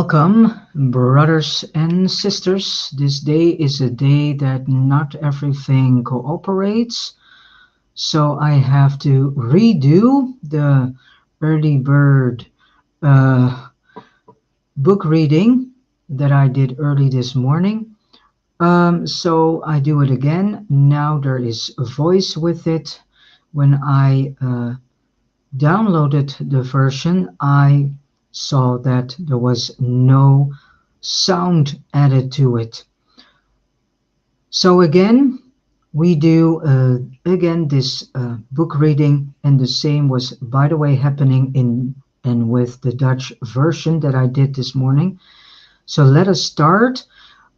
Welcome, brothers and sisters. This day is a day that not everything cooperates, so I have to redo the early bird uh, book reading that I did early this morning. So I do it again. Now there is a voice with it. When I downloaded the version, I saw that there was no sound added to it. So again, we do again this book reading, and the same was, by the way, happening in and with the Dutch version that I did this morning. So let us start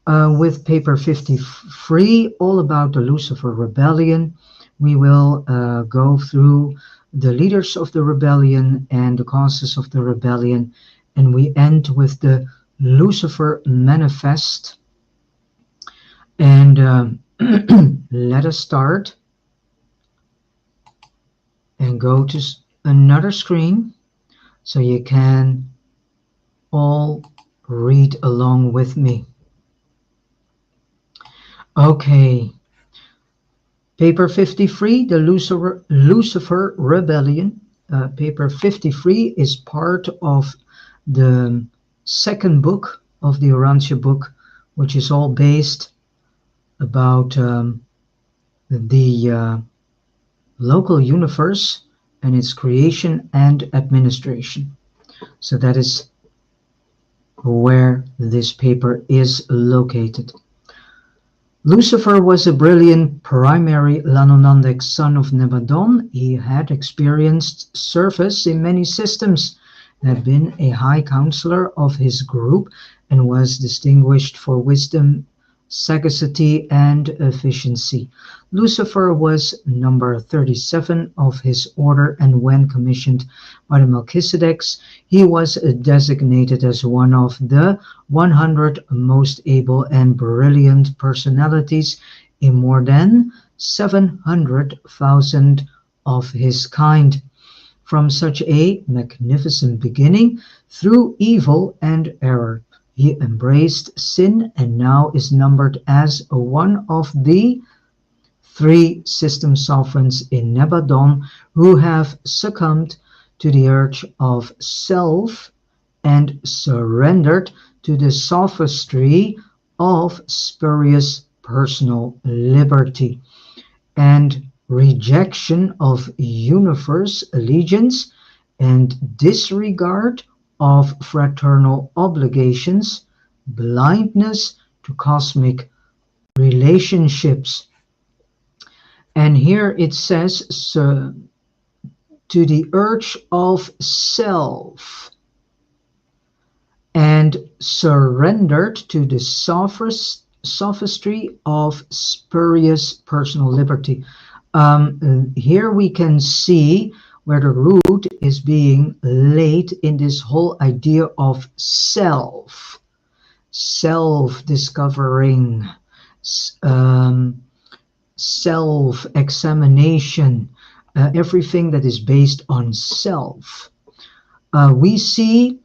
with paper 53, all about the Lucifer Rebellion. We will go through the leaders of the rebellion and the causes of the rebellion, and we end with the Lucifer Manifesto. And let us start and go to another screen so you can all read along with me. Okay. Paper 53, the Lucifer Rebellion. Paper 53 is part of the second book of the Urantia book, which is all based about the local universe and its creation and administration. So that is where this paper is located. Lucifer was a brilliant primary Lanonandic son of Nebadon. He had experienced service in many systems, had been a high counselor of his group, and was distinguished for wisdom, sagacity, and efficiency. Lucifer was number 37 of his order, and when commissioned by the Melchizedeks, he was designated as one of the 100 most able and brilliant personalities in more than 700,000 of his kind. From such a magnificent beginning, through evil and error, he embraced sin and now is numbered as one of the 3 system sovereigns in Nebadon who have succumbed to the urge of self and surrendered to the sophistry of spurious personal liberty and rejection of universe allegiance and disregard of fraternal obligations, blindness to cosmic relationships. And here it says, so, to the urge of self, and surrendered to the sophistry of spurious personal liberty. Here we can see where the root is being laid in this whole idea of self-discovering, self-examination, everything that is based on self. We see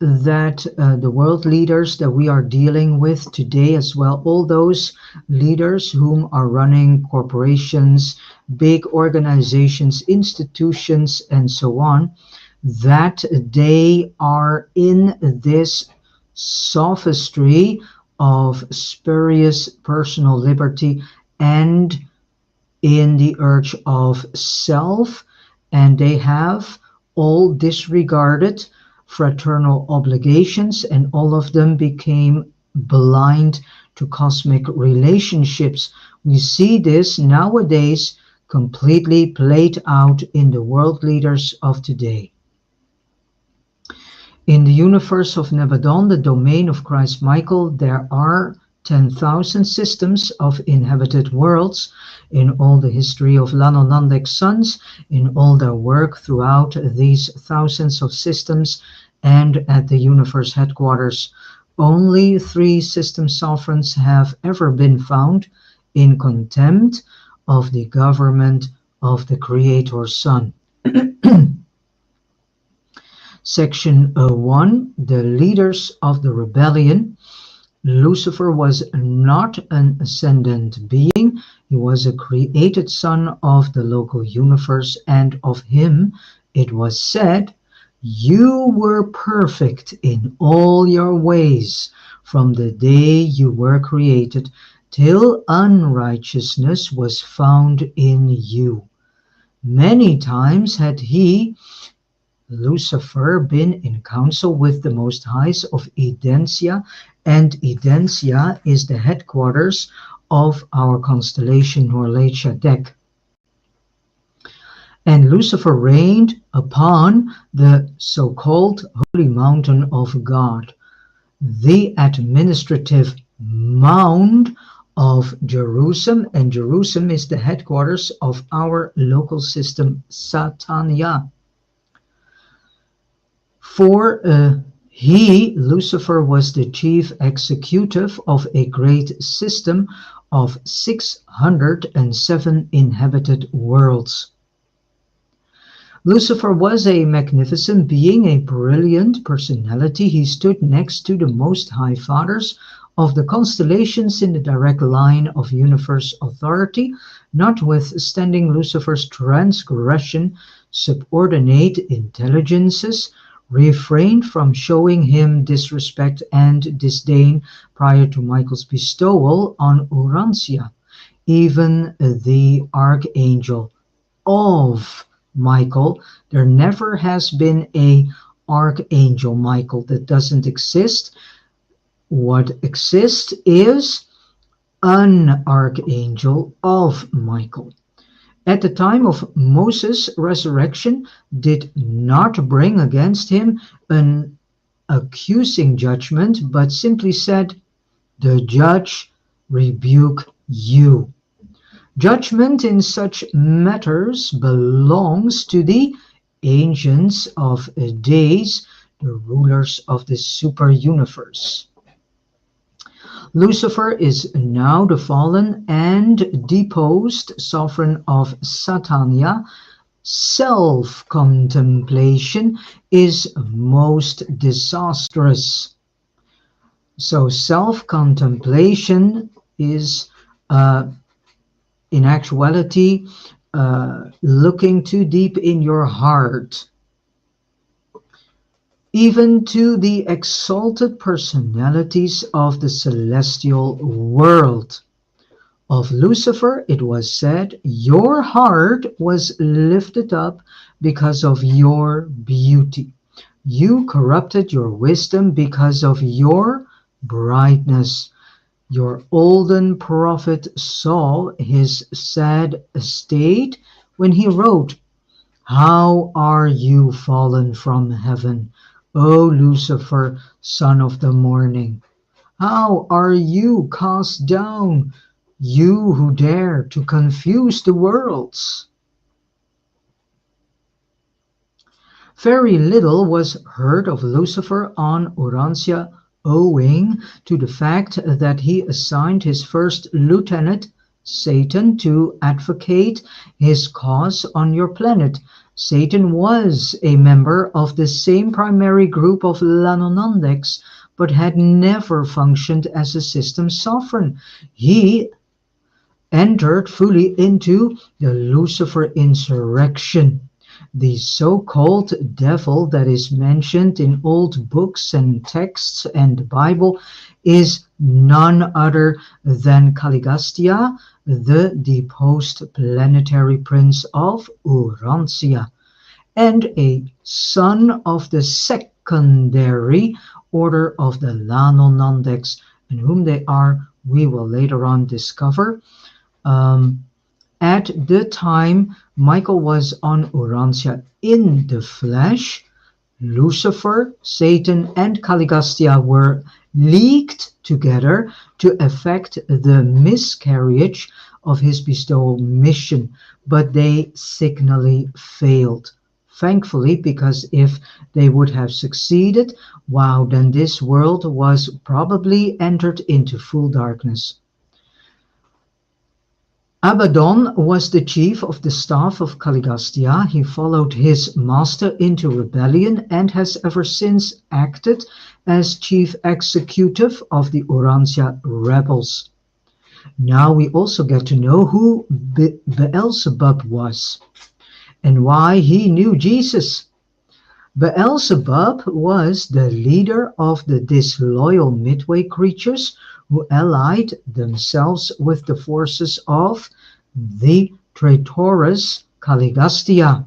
that the world leaders that we are dealing with today as well, all those leaders whom are running corporations, big organizations, institutions, and so on, that they are in this sophistry of spurious personal liberty and in the urge of self, and they have all disregarded fraternal obligations, and all of them became blind to cosmic relationships. We see this nowadays completely played out in the world leaders of today. In the universe of Nebadon, the domain of Christ Michael, there are 10,000 systems of inhabited worlds. In all the history of Lanonandic sons, in all their work throughout these thousands of systems, and at the universe headquarters, only 3 system sovereigns have ever been found in contempt of the government of the Creator's Son. Section 1, the leaders of the rebellion. Lucifer was not an ascendant being, he was a created son of the local universe, and of him it was said, "You were perfect in all your ways from the day you were created, till unrighteousness was found in you." Many times had he, Lucifer, been in council with the Most Highs of Edensia, and Edensia is the headquarters of our constellation Norlatia Dec. And Lucifer reigned upon the so-called Holy Mountain of God, the administrative mound of Jerusalem, and Jerusalem is the headquarters of our local system Satania. For he, Lucifer, was the chief executive of a great system of 607 inhabited worlds. Lucifer was a magnificent being, a brilliant personality. He stood next to the Most High Fathers of the constellations in the direct line of universe authority. Notwithstanding Lucifer's transgression, subordinate intelligences refrained from showing him disrespect and disdain prior to Michael's bestowal on Urantia. Even the archangel of Michael, there never has been a archangel Michael. That doesn't exist. What exists is an archangel of Michael. At the time of Moses' resurrection, did not bring against him an accusing judgment, but simply said, "The judge rebuke you." Judgment in such matters belongs to the ancients of days, the rulers of the super universe. Lucifer is now the fallen and deposed sovereign of Satania. Self-contemplation is most disastrous. So self-contemplation is in actuality looking too deep in your heart. Even to the exalted personalities of the celestial world. Of Lucifer it was said, "Your heart was lifted up because of your beauty. You corrupted your wisdom because of your brightness." Your olden prophet saw his sad state when he wrote, "How are you fallen from heaven, O Lucifer, son of the morning? How are you cast down, you who dare to confuse the worlds?" Very little was heard of Lucifer on Urantia, owing to the fact that he assigned his first lieutenant, Satan, to advocate his cause on your planet. Satan was a member of the same primary group of Lanonandex, but had never functioned as a system sovereign. He entered fully into the Lucifer insurrection. The so-called devil that is mentioned in old books and texts and the Bible is none other than Caligastia, the deposed planetary prince of Urantia, and a son of the secondary order of the Lanonandex, and whom they are we will later on discover. At the time Michael was on Urantia in the flesh, Lucifer, Satan, and Caligastia were leagued together to effect the miscarriage of his bestowal mission, but they signally failed. Thankfully, because if they would have succeeded, wow, then this world was probably entered into full darkness. Abaddon was the chief of the staff of Caligastia. He followed his master into rebellion and has ever since acted as chief executive of the Urantia rebels. Now we also get to know who Beelzebub was and why he knew Jesus. Beelzebub was the leader of the disloyal Midway creatures who allied themselves with the forces of the traitorous Caligastia,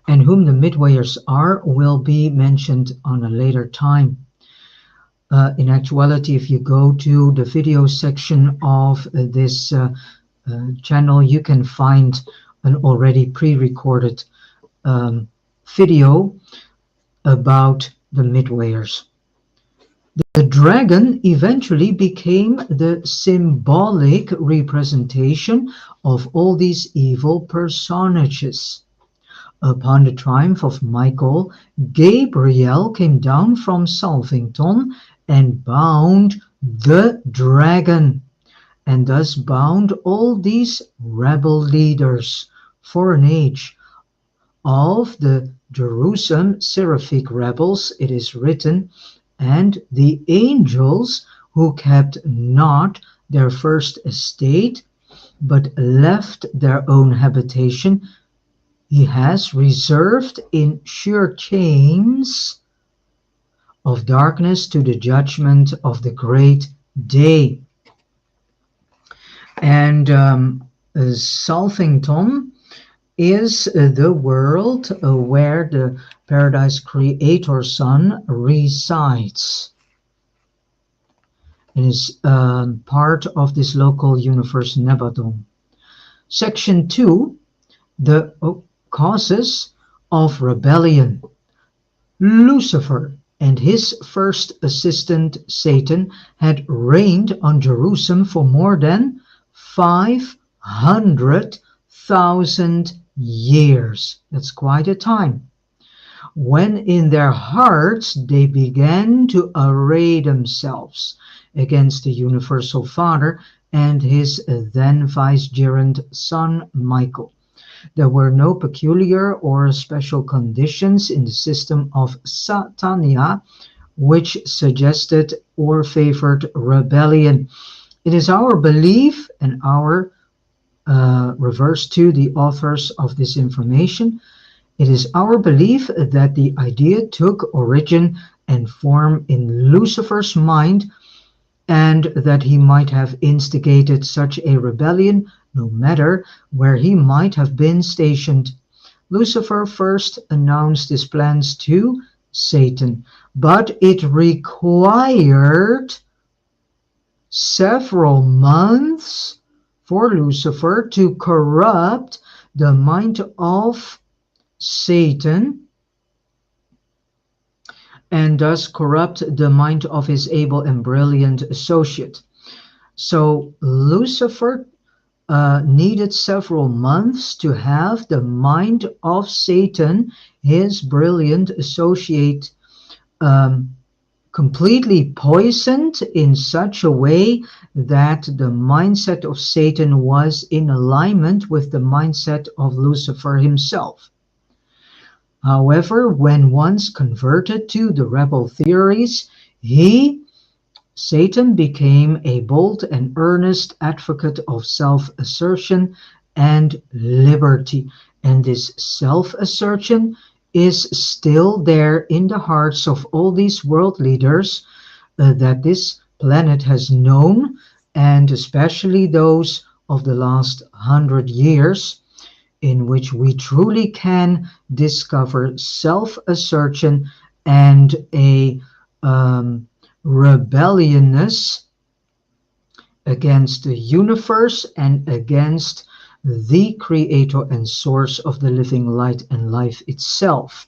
and whom the Midwayers are will be mentioned on a later time. In actuality, if you go to the video section of this channel, you can find an already pre-recorded video about the Midwayers. The dragon eventually became the symbolic representation of all these evil personages. Upon the triumph of Michael, Gabriel came down from Salvington and bound the dragon, and thus bound all these rebel leaders for an age. Of the Jerusalem Seraphic rebels, it is written, and the angels who kept not their first estate, but left their own habitation, he has reserved in sure chains of darkness to the judgment of the great day. And Salvington is the world where the Paradise Creator Son resides. It is part of this local universe Nebadon. Section 2, the causes of rebellion. Lucifer and his first assistant Satan had reigned on Jerusalem for more than 500,000 years. That's quite a time. When in their hearts they began to array themselves against the Universal Father and his then vicegerent son Michael. There were no peculiar or special conditions in the system of Satania which suggested or favored rebellion. It is our belief and our reverse to the authors of this information. It is our belief that the idea took origin and form in Lucifer's mind, and that he might have instigated such a rebellion no matter where he might have been stationed. Lucifer first announced his plans to Satan, but it required several months for Lucifer to corrupt the mind of Satan and thus corrupt the mind of his able and brilliant associate. So Lucifer needed several months to have the mind of Satan, his brilliant associate, completely poisoned in such a way that the mindset of Satan was in alignment with the mindset of Lucifer himself. However, when once converted to the rebel theories, Satan became a bold and earnest advocate of self-assertion and liberty. And this self-assertion is still there in the hearts of all these world leaders that this planet has known, and especially those of the last 100 years, in which we truly can discover self-assertion and a rebelliousness against the universe and against the creator and source of the living light and life itself.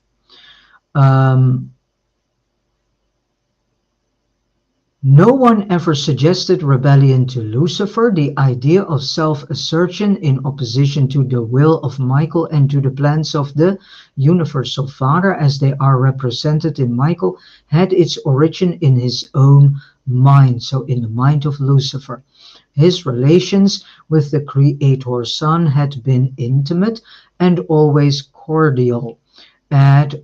No one ever suggested rebellion to Lucifer. The idea of self-assertion in opposition to the will of Michael and to the plans of the Universal Father as they are represented in Michael had its origin in his own mind. So in the mind of Lucifer, his relations with the Creator Son had been intimate and always cordial. At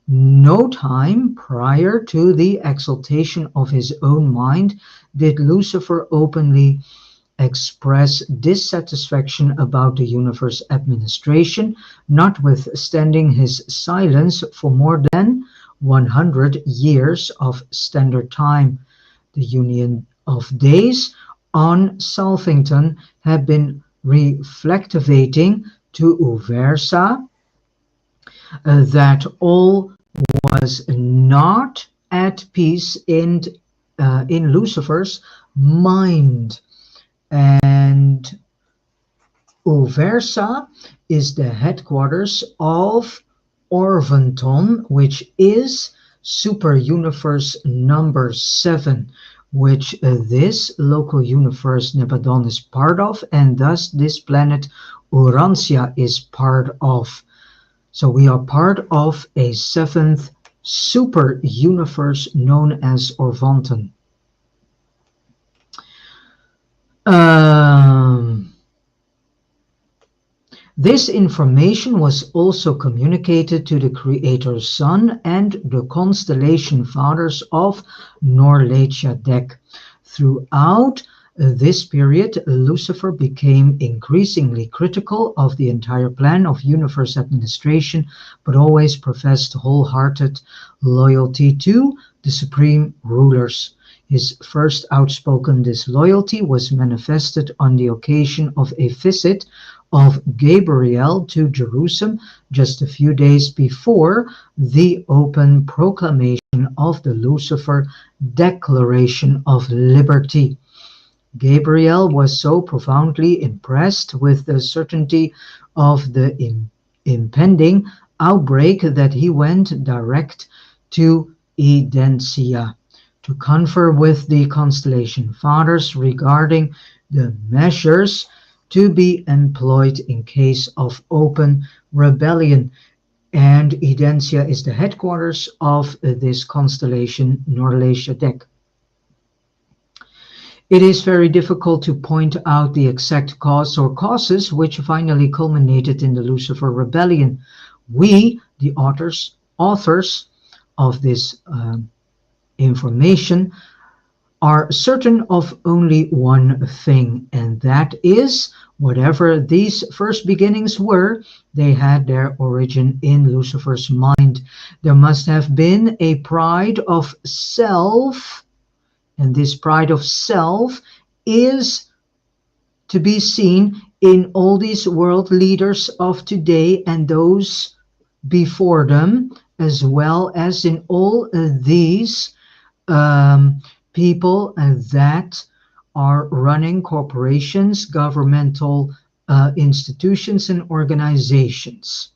no time prior to the exaltation of his own mind did Lucifer openly express dissatisfaction about the universe administration, notwithstanding his silence for more than 100 years of standard time. The union of days on Salvington had been reflectivating to Uversa that all was not at peace in Lucifer's mind. And Uversa is the headquarters of Orvanton, which is super universe number 7, which this local universe Nebadon is part of, and thus this planet Urantia is part of. So we are part of a 7th super universe known as Orvanton. This information was also communicated to the Creator's Son and the constellation fathers of Norletia Dek. Throughout this period, Lucifer became increasingly critical of the entire plan of universe administration, but always professed wholehearted loyalty to the supreme rulers. His first outspoken disloyalty was manifested on the occasion of a visit of Gabriel to Jerusalem just a few days before the open proclamation of the Lucifer Declaration of Liberty. Gabriel was so profoundly impressed with the certainty of the impending outbreak that he went direct to Edencia to confer with the constellation fathers regarding the measures to be employed in case of open rebellion. And Edencia is the headquarters of this constellation, Norletia Dek. It is very difficult to point out the exact cause or causes which finally culminated in the Lucifer Rebellion. We, the authors of this information, are certain of only one thing, and that is, whatever these first beginnings were, they had their origin in Lucifer's mind. There must have been a pride of self, and this pride of self is to be seen in all these world leaders of today and those before them, as well as in all these people that are running corporations, governmental institutions, and organizations.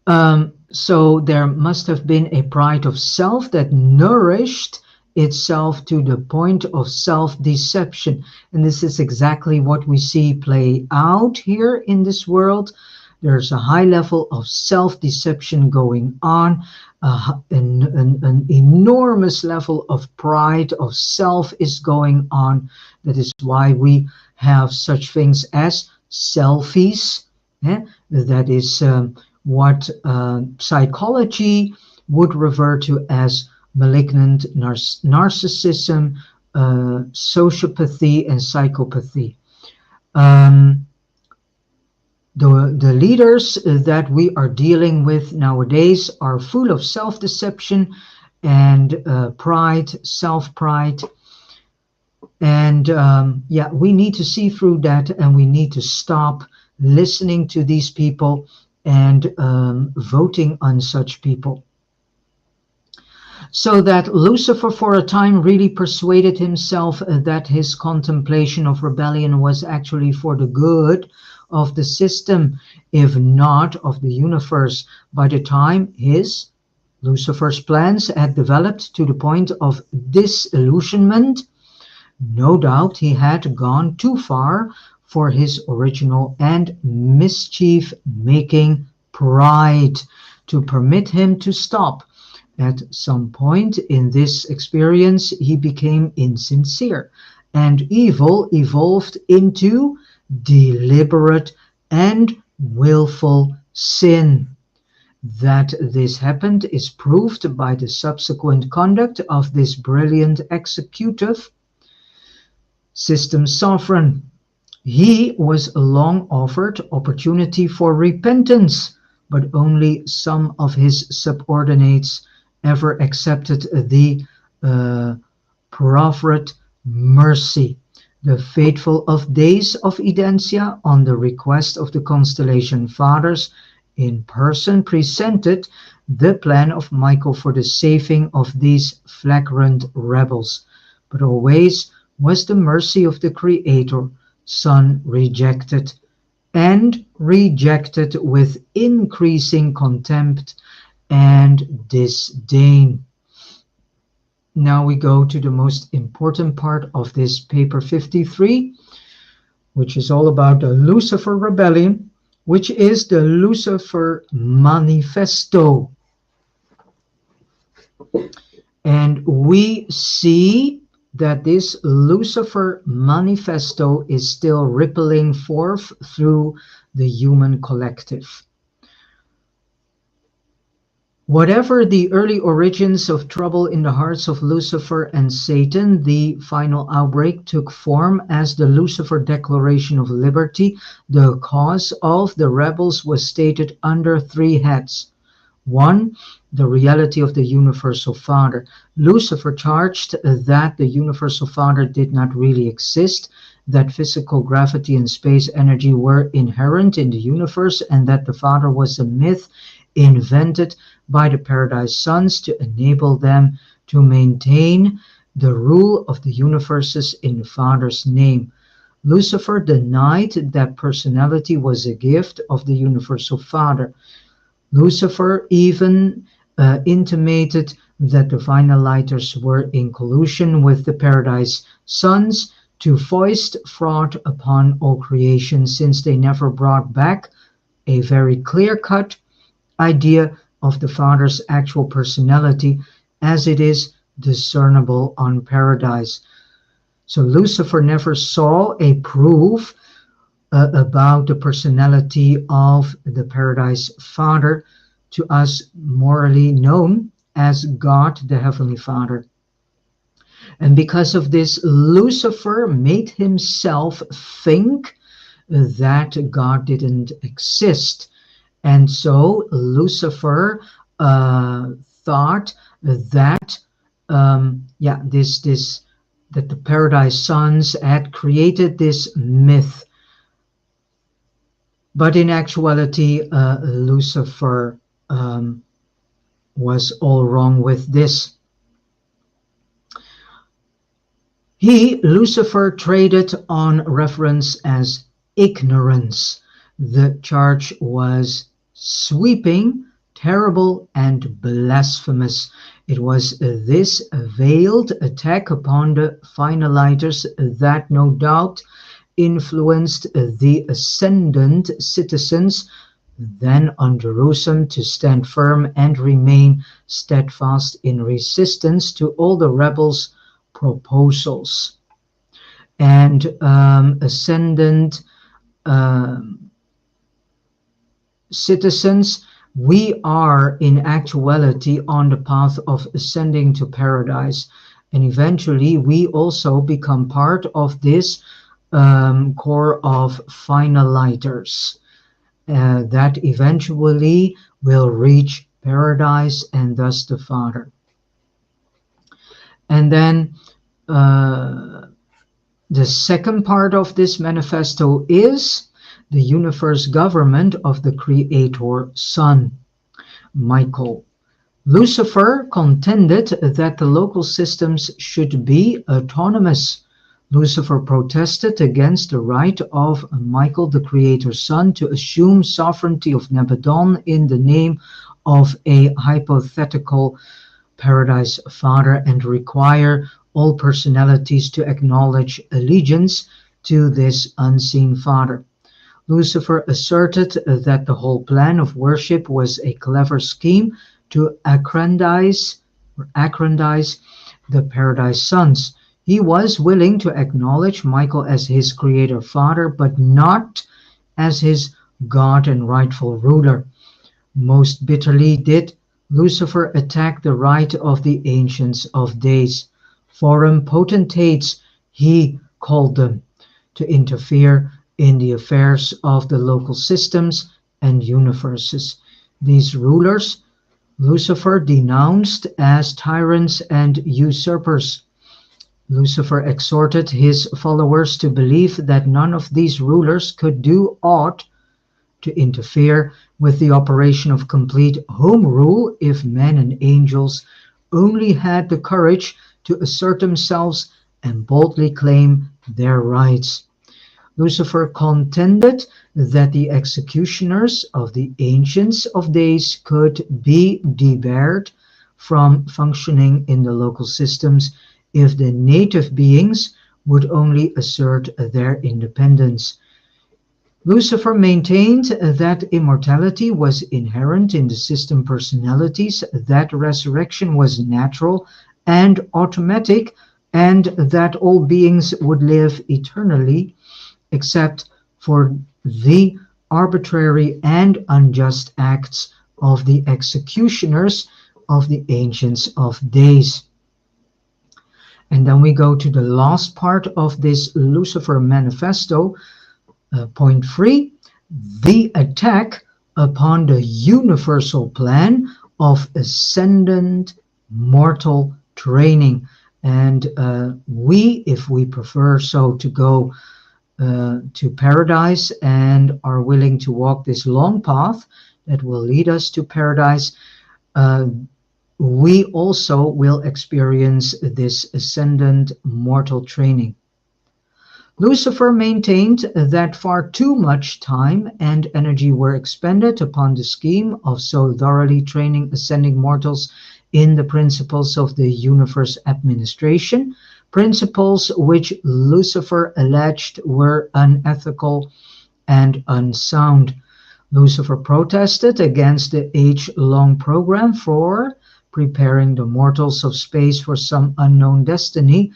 So there must have been a pride of self that nourished itself to the point of self-deception. And this is exactly what we see play out here in this world. There's a high level of self-deception going on. An enormous level of pride of self is going on. That is why we have such things as selfies. That is what psychology would refer to as malignant narcissism, sociopathy, and psychopathy. The leaders that we are dealing with nowadays are full of self-deception and pride, self-pride. And we need to see through that, and we need to stop listening to these people and voting on such people. So that Lucifer for a time really persuaded himself that his contemplation of rebellion was actually for the good of the system, if not of the universe. By the time Lucifer's plans had developed to the point of disillusionment, no doubt he had gone too far for his original and mischief-making pride to permit him to stop. At some point in this experience, he became insincere, and evil evolved into deliberate and willful sin. That this happened is proved by the subsequent conduct of this brilliant executive system sovereign. He was long offered opportunity for repentance, but only some of his subordinates ever accepted the uh, proffered mercy. The faithful of days of Edensia, on the request of the constellation fathers, in person presented the plan of Michael for the saving of these flagrant rebels, but always was the mercy of the Creator Son rejected, and rejected with increasing contempt and disdain. Now we go to the most important part of this paper 53, which is all about the Lucifer Rebellion, which is the Lucifer Manifesto. And we see that this Lucifer Manifesto is still rippling forth through the human collective. Whatever the early origins of trouble in the hearts of Lucifer and Satan, the final outbreak took form as the Lucifer Declaration of Liberty. The cause of the rebels was stated under three heads. 1. The reality of the Universal Father. Lucifer charged that the Universal Father did not really exist, that physical gravity and space energy were inherent in the universe, and that the Father was a myth invented by the Paradise Sons to enable them to maintain the rule of the universes in the Father's name. Lucifer denied that personality was a gift of the Universal Father. Lucifer even intimated that the finalizers were in collusion with the Paradise Sons to foist fraud upon all creation, since they never brought back a very clear-cut idea of the Father's actual personality as it is discernible on Paradise. So Lucifer never saw a proof about the personality of the Paradise Father, to us morally known as God the Heavenly Father. And because of this, Lucifer made himself think that God didn't exist. And so Lucifer thought that that the Paradise Sons had created this myth. But in actuality, Lucifer was all wrong with this. Lucifer, traded on reference as ignorance. The charge was sweeping, terrible, and blasphemous. It was this veiled attack upon the finalizers that no doubt influenced the ascendant citizens then on Jerusalem to stand firm and remain steadfast in resistance to all the rebels' proposals. And ascendant citizens, we are in actuality on the path of ascending to paradise, and eventually we also become part of this core of finalizers that eventually will reach paradise and thus the Father. And then the second part of this manifesto is the universe government of the Creator Son, Michael. Lucifer contended that the local systems should be autonomous. Lucifer protested against the right of Michael, the Creator's Son, to assume sovereignty of Nebadon in the name of a hypothetical Paradise Father and require all personalities to acknowledge allegiance to this unseen Father. Lucifer asserted that the whole plan of worship was a clever scheme to aggrandize the Paradise Sons. He was willing to acknowledge Michael as his creator father, but not as his God and rightful ruler. Most bitterly did Lucifer attack the right of the Ancients of Days. Foreign potentates, he called them, to interfere in the affairs of the local systems and universes. These rulers Lucifer denounced as tyrants and usurpers. Lucifer exhorted his followers to believe that none of these rulers could do aught to interfere with the operation of complete home rule if men and angels only had the courage to assert themselves and boldly claim their rights. Lucifer contended that the executioners of the Ancients of Days could be debarred from functioning in the local systems if the native beings would only assert their independence. Lucifer maintained that immortality was inherent in the system personalities, that resurrection was natural and automatic, and that all beings would live eternally except for the arbitrary and unjust acts of the executioners of the Ancients of Days. And then we go to the last part of this Lucifer Manifesto, point 3, the attack upon the universal plan of ascendant mortal training. And we, if we prefer so to go to paradise and are willing to walk this long path that will lead us to paradise, we also will experience this ascendant mortal training. Lucifer maintained that far too much time and energy were expended upon the scheme of so thoroughly training ascending mortals in the principles of the universe administration, principles which Lucifer alleged were unethical and unsound. Lucifer protested against the age-long program for preparing the mortals of space for some unknown destiny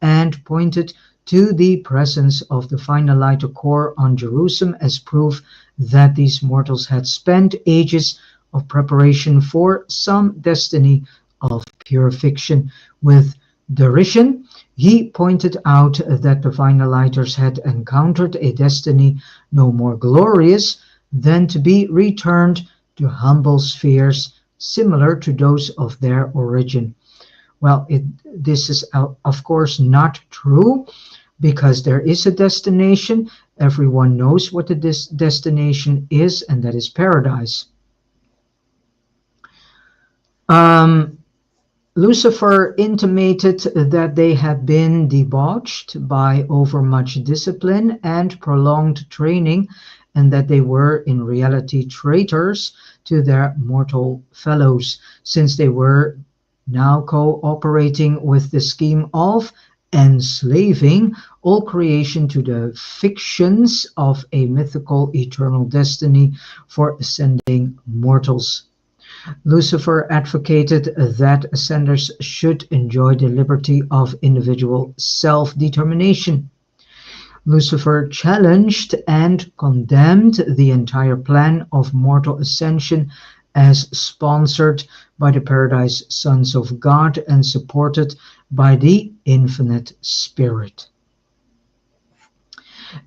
and pointed to the presence of the finaliter core on Jerusalem as proof that these mortals had spent ages of preparation for some destiny of pure fiction. With derision, he pointed out that the finaliters had encountered a destiny no more glorious than to be returned to humble spheres similar to those of their origin. Well, this is of course not true, because there is a destination. Everyone knows what the destination is, and that is paradise. Lucifer intimated that they had been debauched by overmuch discipline and prolonged training, and that they were in reality traitors to their mortal fellows, since they were now cooperating with the scheme of enslaving all creation to the fictions of a mythical eternal destiny for ascending mortals. Lucifer advocated that ascenders should enjoy the liberty of individual self-determination. Lucifer challenged and condemned the entire plan of mortal ascension as sponsored by the Paradise Sons of God and supported by the Infinite Spirit.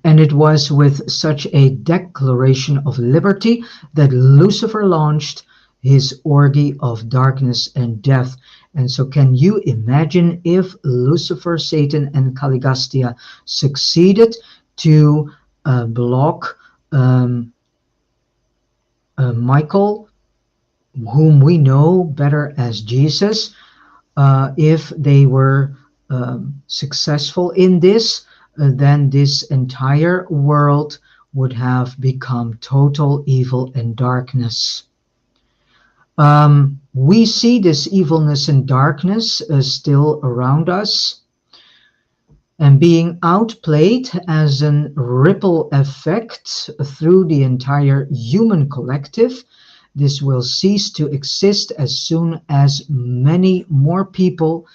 And it was with such a declaration of liberty that Lucifer launched his orgy of darkness and death. And so can you imagine if Lucifer, Satan, and Caligustia succeeded to block Michael, whom we know better as Jesus, if they were successful in this, then this entire world would have become total evil and darkness. We see this evilness and darkness still around us and being outplayed as a ripple effect through the entire human collective, this will cease to exist as soon as many more people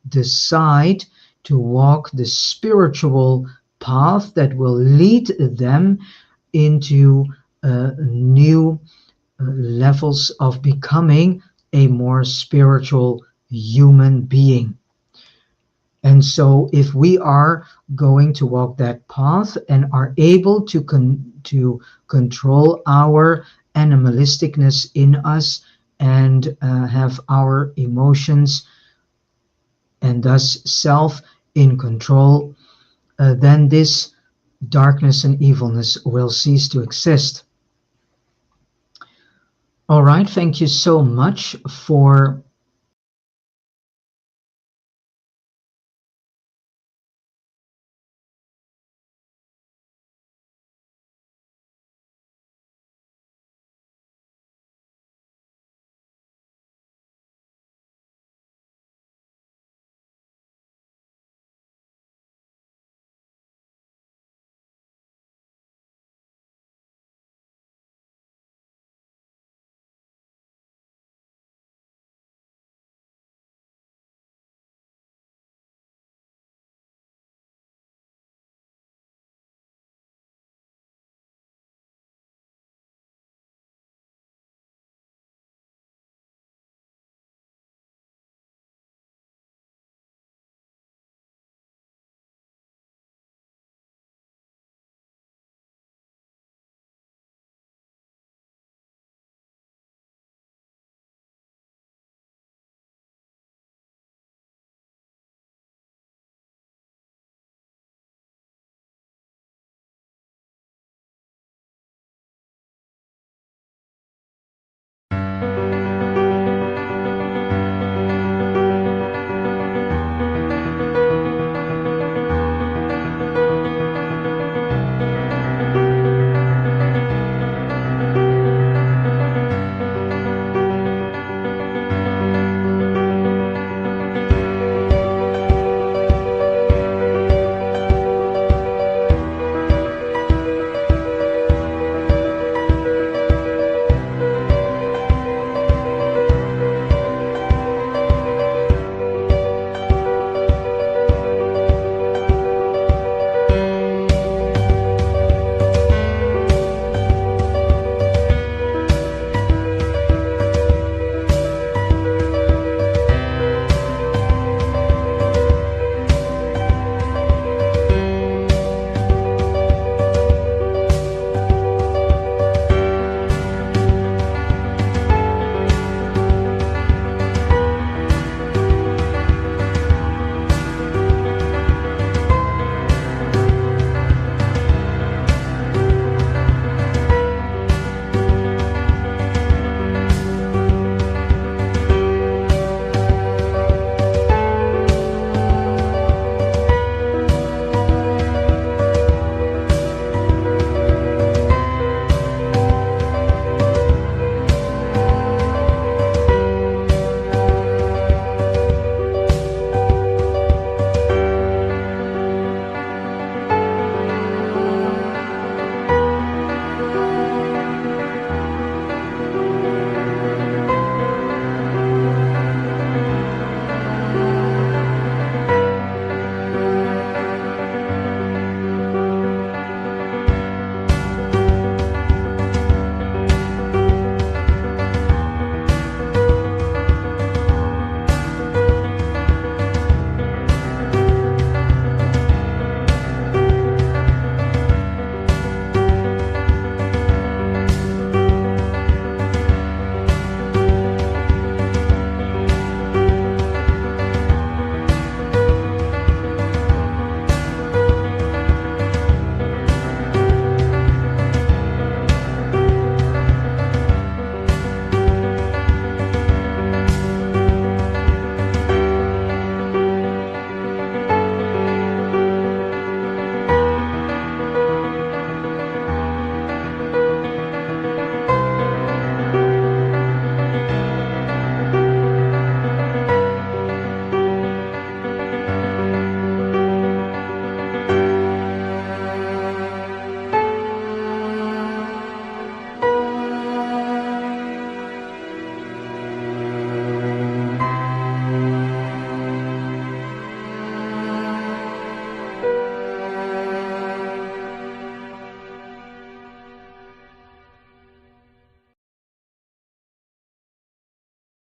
decide to walk the spiritual path that will lead them into new levels of becoming a more spiritual human being. And so, if we are going to walk that path and are able to control our animalisticness in us and have our emotions and thus self in control, then this darkness and evilness will cease to exist. All right, thank you so much for